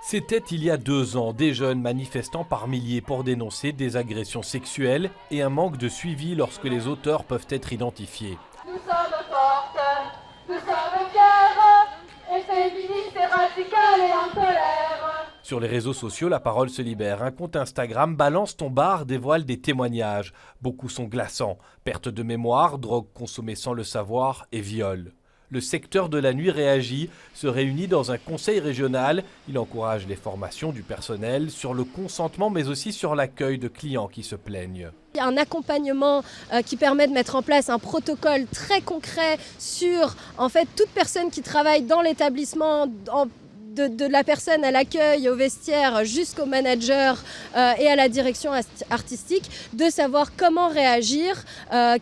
C'était il y a 2 ans, des jeunes manifestant par milliers pour dénoncer des agressions sexuelles et un manque de suivi lorsque les auteurs peuvent être identifiés. Nous sommes fortes, nous sommes fières, et féministes et radicales et en colère. Sur les réseaux sociaux, la parole se libère. Un compte Instagram, Balance ton bar, dévoile des témoignages. Beaucoup sont glaçants. Perte de mémoire, drogue consommée sans le savoir et viol. Le secteur de la nuit réagit, se réunit dans un conseil régional. Il encourage les formations du personnel sur le consentement mais aussi sur l'accueil de clients qui se plaignent. Il y a un accompagnement qui permet de mettre en place un protocole très concret sur toute personne qui travaille dans l'établissement, de la personne à l'accueil, au vestiaire, jusqu'au manager et à la direction artistique, de savoir comment réagir,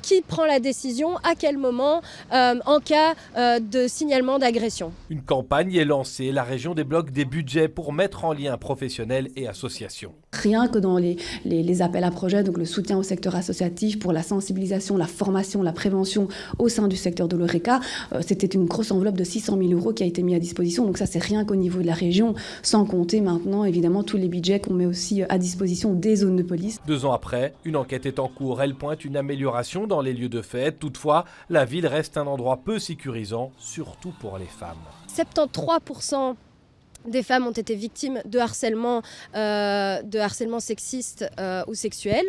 qui prend la décision, à quel moment, en cas de signalement d'agression. Une campagne est lancée, la région débloque des budgets pour mettre en lien professionnels et associations. Rien que dans les appels à projets, donc le soutien au secteur associatif pour la sensibilisation, la formation, la prévention au sein du secteur de l'Horeca, c'était une grosse enveloppe de 600 000 € qui a été mise à disposition. Donc ça, c'est rien qu'au niveau de la région, sans compter maintenant évidemment tous les budgets qu'on met aussi à disposition des zones de police. 2 ans après, une enquête est en cours. Elle pointe une amélioration dans les lieux de fête. Toutefois, la ville reste un endroit peu sécurisant, surtout pour les femmes. 73% des femmes ont été victimes de harcèlement sexiste ou sexuel.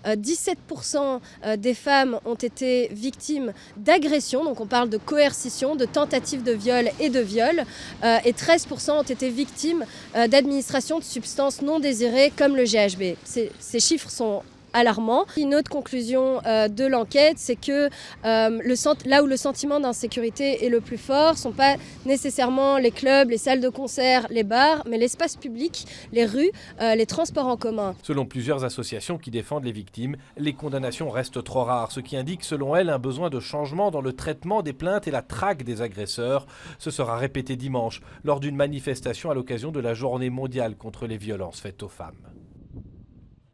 17% des femmes ont été victimes d'agressions, donc on parle de coercition, de tentatives de viol et de viol. Et 13% ont été victimes d'administration de substances non désirées comme le GHB. Ces chiffres sont alarmant. Une autre conclusion de l'enquête, c'est que là où le sentiment d'insécurité est le plus fort, ne sont pas nécessairement les clubs, les salles de concert, les bars, mais l'espace public, les rues, les transports en commun. Selon plusieurs associations qui défendent les victimes, les condamnations restent trop rares, ce qui indique selon elles un besoin de changement dans le traitement des plaintes et la traque des agresseurs. Ce sera répété dimanche lors d'une manifestation à l'occasion de la Journée mondiale contre les violences faites aux femmes.